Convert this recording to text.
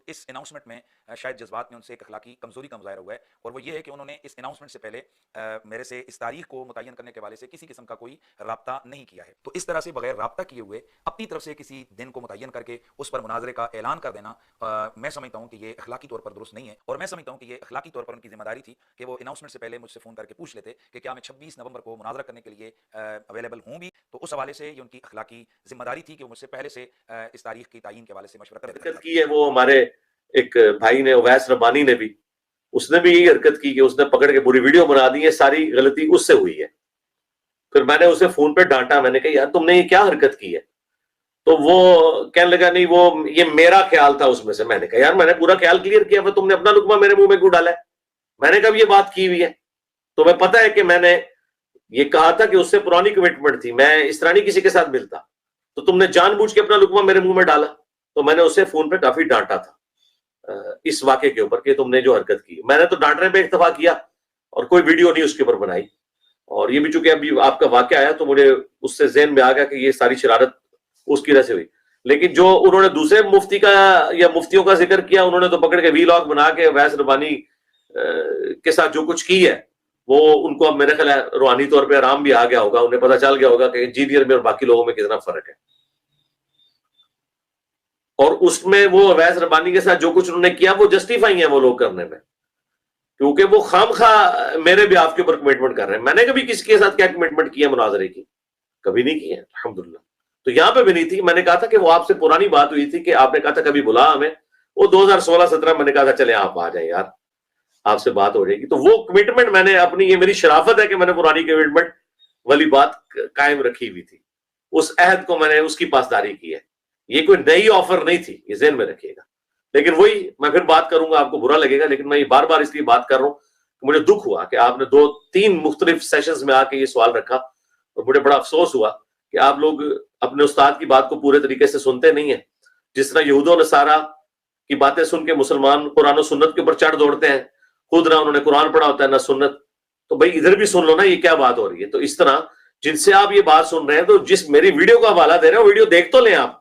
اس announcement میں شاید جذبات میں ان سے ایک اخلاقی کمزوری کا مظاہرہ ہوا ہے، اور وہ یہ ہے کہ انہوں نے اس اناؤنسمنٹ سے پہلے میرے سے اس تاریخ کو متعین کرنے کے حوالے سے کسی قسم کا کوئی رابطہ نہیں کیا ہے. تو اس طرح سے بغیر رابطہ کیے ہوئے اپنی طرف سے کسی دن کو متعین کر کے اس پر مناظرے کا اعلان کر دینا میں سمجھتا ہوں کہ یہ اخلاقی طور پر درست نہیں ہے، اور میں سمجھتا ہوں کہ یہ اخلاقی طور پر ان کی ذمہ داری تھی کہ وہ اناؤنسمنٹ سے پہلے مجھ سے فون کر کے پوچھ لیتے کہ کیا میں 26 نومبر کو مناظرہ کرنے کے لیے اویلیبل ہوں بھی. تو اس حوالے سے یہ ان کی اخلاقی ذمہ داری تھی کہ وہ مجھ سے پہلے سے اس تاریخ کی تعیین کے حوالے سے مشورہ حرکت کی ہے. وہ ہمارے ایک بھائی نے اویس ربانی نے بھی اس نے بھی یہی حرکت کی کہ اس نے پکڑ کے پوری ویڈیو بنا دی ہے. ساری غلطی اس سے ہوئی ہے. پھر میں نے اسے فون پہ ڈانٹا, میں نے کہا یار تم نے یہ کیا حرکت کی ہے؟ تو وہ کہنے لگا نہیں وہ یہ میرا خیال تھا اس میں سے. میں نے کہا یار میں نے پورا خیال کلیئر کیا, پھر تم نے اپنا لقمہ میرے منہ میں کیوں ڈالا ہے؟ میں نے کب یہ بات کی ہوئی ہے؟ تمہیں پتہ ہے کہ میں نے یہ کہا تھا کہ اس سے پرانی کمٹمنٹ تھی, میں اس طرح نہیں کسی کے ساتھ ملتا, تو تم نے جان بوجھ کے اپنا لقمہ میرے منہ میں ڈالا. تو میں نے اسے فون پہ کافی ڈانٹا تھا اس واقعے کے اوپر کہ تم نے جو حرکت کی. میں نے تو ڈانٹنے پہ اکتفا کیا اور کوئی ویڈیو نہیں اس کے اوپر بنائی. اور یہ بھی چونکہ ابھی آپ کا واقعہ آیا تو مجھے اس سے ذہن میں آ گیا کہ یہ ساری شرارت اس کی وجہ سے ہوئی. لیکن جو انہوں نے دوسرے مفتی کا یا مفتیوں کا ذکر کیا, انہوں نے تو پکڑ کے وی لاگ بنا کے اویس ربانی کے ساتھ جو کچھ کی ہے وہ ان کو اب میرے خیال ہے روحانی طور پہ آرام بھی آ گیا ہوگا, انہیں پتہ چل گیا ہوگا کہ انجینئر میں اور باقی لوگوں میں کتنا فرق ہے. اور اس میں وہ اویس ربانی کے ساتھ جو کچھ انہوں نے کیا وہ جسٹیفائی ہیں وہ لوگ کرنے میں, کیونکہ وہ خام خواہ میرے بھی آپ کے اوپر کمٹمنٹ کر رہے ہیں. میں نے کبھی کسی کے ساتھ کیا کمٹمنٹ کی ہے مناظرے کی؟ کبھی نہیں کی ہے الحمدللہ. تو یہاں پہ بھی نہیں تھی. میں نے کہا تھا کہ وہ آپ سے پرانی بات ہوئی تھی کہ آپ نے کہا تھا کبھی بلا ہمیں, وہ 2016-17 میں نے کہا تھا چلے آپ آ جائیں یار آپ سے بات ہو جائے گی. تو وہ کمٹمنٹ میں نے اپنی, یہ میری شرافت ہے کہ میں نے پرانی کمٹمنٹ والی بات قائم رکھی ہوئی تھی, اس عہد کو میں نے اس کی پاسداری کی ہے. یہ کوئی نئی آفر نہیں تھی, یہ ذہن میں رکھیے گا. لیکن وہی میں پھر بات کروں گا, آپ کو برا لگے گا, لیکن میں یہ بار بار اس لیے بات کر رہا ہوں کہ مجھے دکھ ہوا کہ آپ نے 2-3 مختلف سیشنز میں آ کے یہ سوال رکھا, اور مجھے بڑا افسوس ہوا کہ آپ لوگ اپنے استاد کی بات کو پورے طریقے سے سنتے نہیں ہیں. جس طرح یہود و نصارہ کی باتیں سن کے مسلمان قرآن و سنت کے اوپر چڑھ دوڑتے ہیں, خود نہ انہوں نے قرآن پڑھا ہوتا ہے نہ سنت. تو بھائی ادھر بھی سن لو نا یہ کیا بات ہو رہی ہے. تو اس طرح جن سے آپ یہ بات سن رہے ہیں, تو جس میری ویڈیو کا حوالہ دے رہے ہیں وہ ویڈیو دیکھ تو لیں آپ,